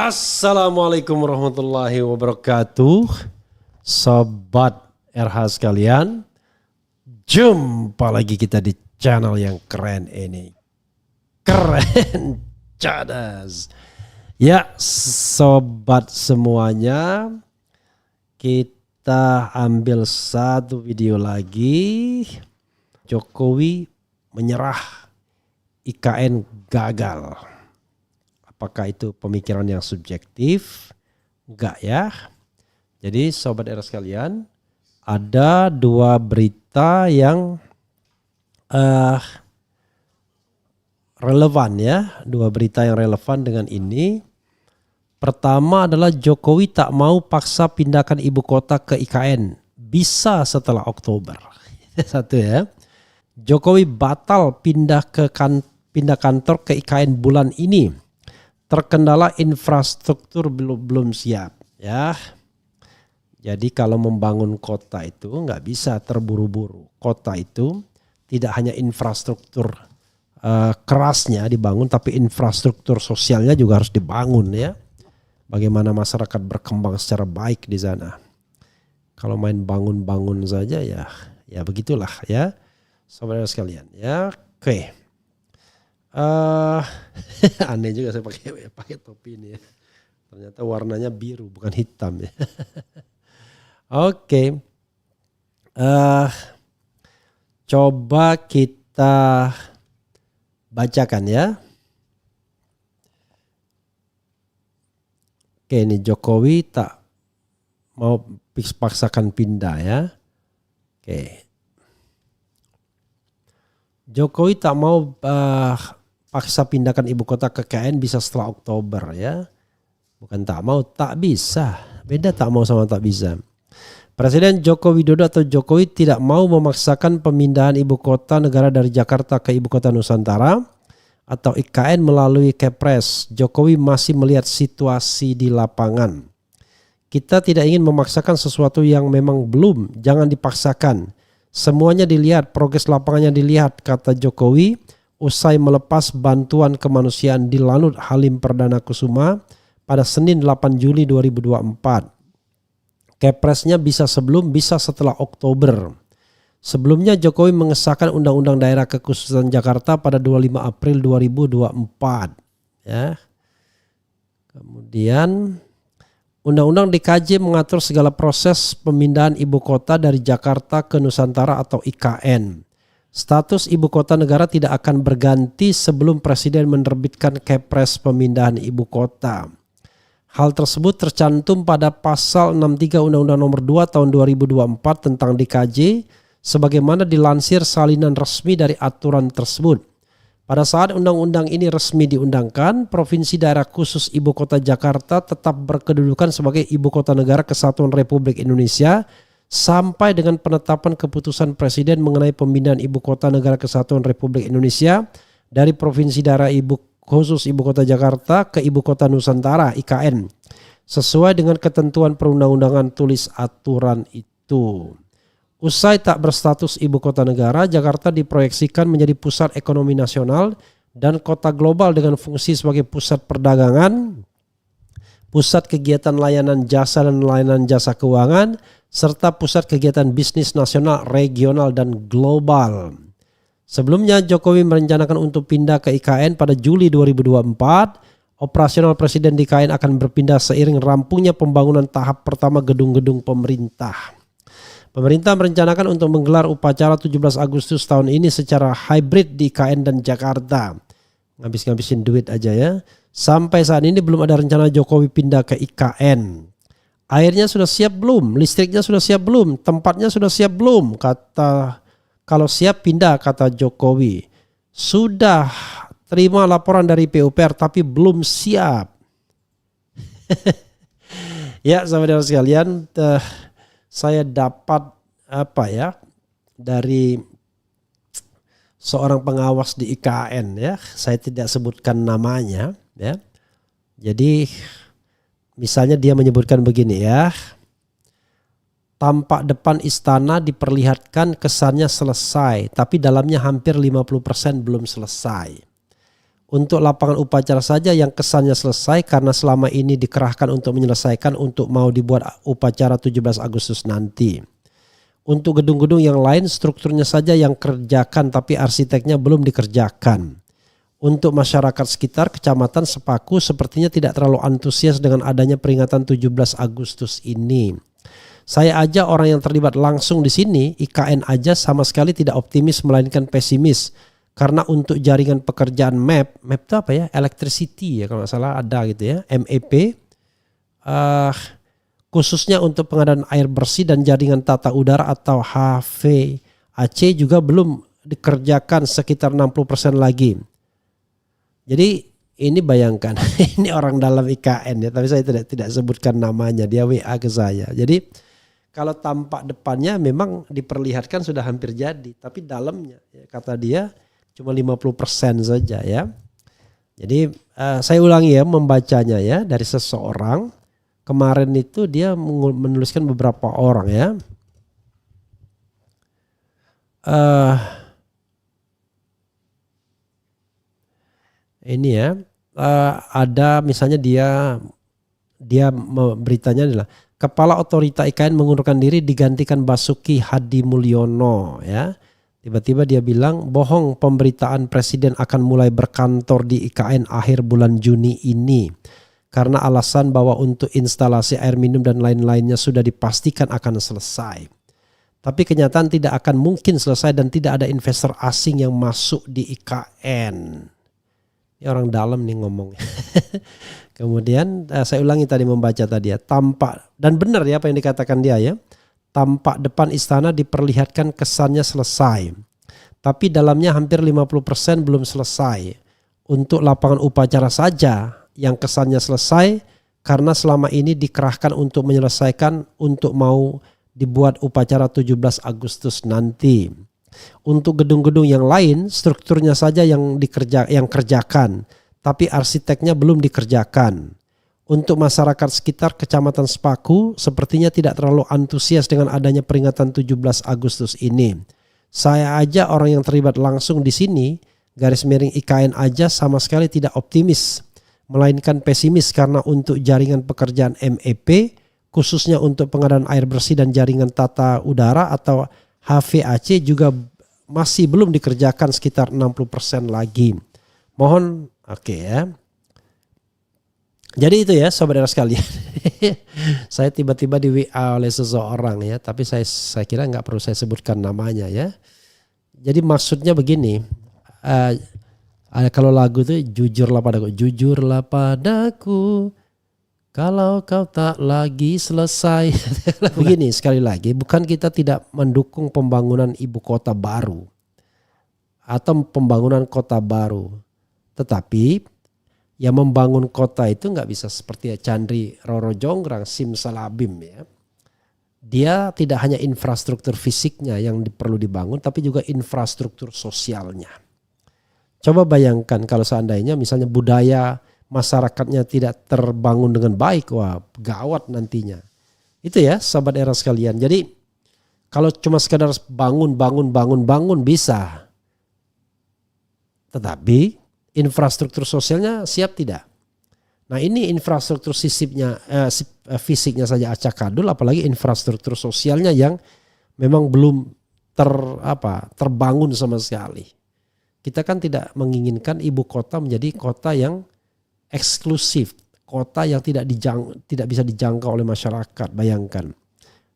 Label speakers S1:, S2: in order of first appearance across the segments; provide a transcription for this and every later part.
S1: Assalamualaikum warahmatullahi wabarakatuh. Sobat RH sekalian, jumpa lagi kita di channel yang keren ini. Keren cadas. Ya sobat semuanya, kita ambil satu video lagi. Jokowi menyerah, IKN gagal. Apakah itu pemikiran yang subjektif? Enggak ya. Jadi sobat era sekalian, ada dua berita yang relevan ya. Dua berita yang relevan dengan ini. Pertama adalah Jokowi tak mau paksa pindahkan ibu kota ke IKN. Bisa setelah Oktober. Satu ya. Jokowi batal pindah kantor ke IKN bulan ini. Terkendala infrastruktur belum siap ya. Jadi kalau membangun kota itu nggak bisa terburu-buru. Kota itu tidak hanya infrastruktur kerasnya dibangun, tapi infrastruktur sosialnya juga harus dibangun ya. Bagaimana masyarakat berkembang secara baik di sana. Kalau main bangun-bangun saja ya begitulah ya, saudara sekalian ya. Oke. Aneh juga saya pakai topi ini ya. Ternyata warnanya biru bukan hitam ya. Oke. Coba kita bacakan ya. Oke, ini Jokowi tak mau paksakan pindah ya. Oke. Jokowi tak mau paksa pindahkan ibu kota ke IKN bisa setelah Oktober ya. Bukan tak mau, tak bisa. Beda tak mau sama tak bisa. Presiden Joko Widodo atau Jokowi tidak mau memaksakan pemindahan ibu kota negara dari Jakarta ke ibu kota Nusantara atau IKN melalui Kepres. Jokowi masih melihat situasi di lapangan. Kita tidak ingin memaksakan sesuatu yang memang belum, jangan dipaksakan. Semuanya dilihat, progres lapangannya dilihat, kata Jokowi usai melepas bantuan kemanusiaan di Lanut Halim Perdana Kusuma pada Senin 8 Juli 2024. Kepresnya bisa sebelum, bisa setelah Oktober. Sebelumnya Jokowi mengesahkan Undang-Undang Daerah Kekhususan Jakarta pada 25 April 2024. Ya. Kemudian Undang-Undang DKJ mengatur segala proses pemindahan ibu kota dari Jakarta ke Nusantara atau IKN. Status ibu kota negara tidak akan berganti sebelum Presiden menerbitkan Kepres pemindahan ibu kota. Hal tersebut tercantum pada pasal 63 Undang-Undang Nomor 2 Tahun 2024 tentang DKJ sebagaimana dilansir salinan resmi dari aturan tersebut. Pada saat undang-undang ini resmi diundangkan, Provinsi Daerah Khusus Ibu Kota Jakarta tetap berkedudukan sebagai Ibu Kota Negara Kesatuan Republik Indonesia sampai dengan penetapan keputusan Presiden mengenai pemindahan Ibu Kota Negara Kesatuan Republik Indonesia dari Provinsi Daerah Khusus Ibu Kota Jakarta ke Ibu Kota Nusantara IKN sesuai dengan ketentuan perundang-undangan tulis aturan itu. Usai tak berstatus ibu kota negara, Jakarta diproyeksikan menjadi pusat ekonomi nasional dan kota global dengan fungsi sebagai pusat perdagangan, pusat kegiatan layanan jasa dan layanan jasa keuangan, serta pusat kegiatan bisnis nasional, regional, dan global. Sebelumnya Jokowi merencanakan untuk pindah ke IKN pada Juli 2024. Operasional Presiden di IKN akan berpindah seiring rampungnya pembangunan tahap pertama gedung-gedung pemerintah. Pemerintah merencanakan untuk menggelar upacara 17 Agustus tahun ini secara hybrid di IKN dan Jakarta. Ngabis-ngabisin duit aja ya. Sampai saat ini belum ada rencana Jokowi pindah ke IKN. Airnya sudah siap belum? Listriknya sudah siap belum? Tempatnya sudah siap belum? Kalau siap pindah, kata Jokowi. Sudah terima laporan dari PUPR tapi belum siap. Ya saudara sekalian, saya dapat dari seorang pengawas di IKN ya. Saya tidak sebutkan namanya ya. Jadi misalnya dia menyebutkan begini ya. Tampak depan istana diperlihatkan kesannya selesai, tapi dalamnya hampir 50% belum selesai. Untuk lapangan upacara saja yang kesannya selesai karena selama ini dikerahkan untuk menyelesaikan untuk mau dibuat upacara 17 Agustus nanti. Untuk gedung-gedung yang lain strukturnya saja yang kerjakan tapi arsiteknya belum dikerjakan. Untuk masyarakat sekitar kecamatan Sepaku sepertinya tidak terlalu antusias dengan adanya peringatan 17 Agustus ini. Saya aja orang yang terlibat langsung di sini, IKN aja sama sekali tidak optimis melainkan pesimis. Karena untuk jaringan pekerjaan MAP itu apa ya? Electricity ya kalau nggak salah ada gitu ya, MEP. Khususnya untuk pengadaan air bersih dan jaringan tata udara atau HVAC juga belum dikerjakan sekitar 60% lagi. Jadi ini bayangkan, ini orang dalam IKN ya, tapi saya tidak sebutkan namanya, dia WA ke saya. Jadi kalau tampak depannya memang diperlihatkan sudah hampir jadi, tapi dalamnya ya, kata dia cuma 50% saja ya. Jadi saya ulangi ya membacanya ya dari seseorang. Kemarin itu dia menuliskan beberapa orang ya. Ini ya. Ada misalnya dia beritanya adalah Kepala Otorita IKN mengundurkan diri digantikan Basuki Hadi Mulyono ya. Tiba-tiba dia bilang bohong, pemberitaan presiden akan mulai berkantor di IKN akhir bulan Juni ini. Karena alasan bahwa untuk instalasi air minum dan lain-lainnya sudah dipastikan akan selesai. Tapi kenyataan tidak akan mungkin selesai dan tidak ada investor asing yang masuk di IKN. Ini orang dalam nih ngomong. Kemudian saya ulangi tadi membaca tadi ya. Tampak, dan benar ya apa yang dikatakan dia ya. Tampak depan istana diperlihatkan kesannya selesai. Tapi dalamnya hampir 50% belum selesai. Untuk lapangan upacara saja yang kesannya selesai karena selama ini dikerahkan untuk menyelesaikan untuk mau dibuat upacara 17 Agustus nanti. Untuk gedung-gedung yang lain strukturnya saja yang kerjakan, tapi arsiteknya belum dikerjakan. Untuk masyarakat sekitar Kecamatan Sepaku sepertinya tidak terlalu antusias dengan adanya peringatan 17 Agustus ini. Saya aja orang yang terlibat langsung di sini, garis miring IKN aja sama sekali tidak optimis, melainkan pesimis karena untuk jaringan pekerjaan MEP, khususnya untuk pengadaan air bersih dan jaringan tata udara atau HVAC juga masih belum dikerjakan sekitar 60% lagi. Mohon ya. Jadi itu ya saudara sekalian. Saya tiba-tiba di WA oleh seseorang ya, tapi saya kira nggak perlu saya sebutkan namanya ya. Jadi maksudnya begini, kalau lagu itu jujurlah padaku kalau kau tak lagi selesai. Begini sekali lagi, bukan kita tidak mendukung pembangunan ibu kota baru atau pembangunan kota baru, tetapi yang membangun kota itu nggak bisa seperti Chandri Roro Jonggrang, Simsalabim ya. Dia tidak hanya infrastruktur fisiknya yang perlu dibangun, tapi juga infrastruktur sosialnya. Coba bayangkan kalau seandainya misalnya budaya masyarakatnya tidak terbangun dengan baik, wah gawat nantinya. Itu ya sahabat era sekalian. Jadi kalau cuma sekadar bangun bisa. Tetapi infrastruktur sosialnya siap tidak? Nah ini infrastruktur fisiknya saja acak-adul, apalagi infrastruktur sosialnya yang memang belum terbangun sama sekali. Kita kan tidak menginginkan ibu kota menjadi kota yang eksklusif, kota yang tidak bisa dijangkau oleh masyarakat. Bayangkan,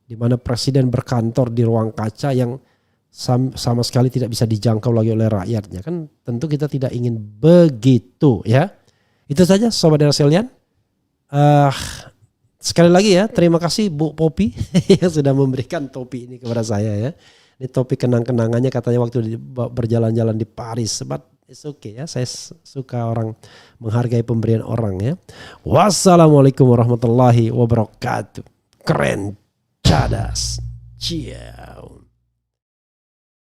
S1: di mana presiden berkantor di ruang kaca yang sama sekali tidak bisa dijangkau lagi oleh rakyatnya. Kan tentu kita tidak ingin begitu ya. Itu saja sobat era sekalian. Sekali lagi ya, terima kasih Bu Popi yang sudah memberikan topi ini kepada saya ya. Ini topi kenang-kenangannya katanya waktu berjalan-jalan di Paris. But it's okay ya, saya suka orang menghargai pemberian orang ya. Wassalamualaikum warahmatullahi wabarakatuh. Keren, cadas. Ciao.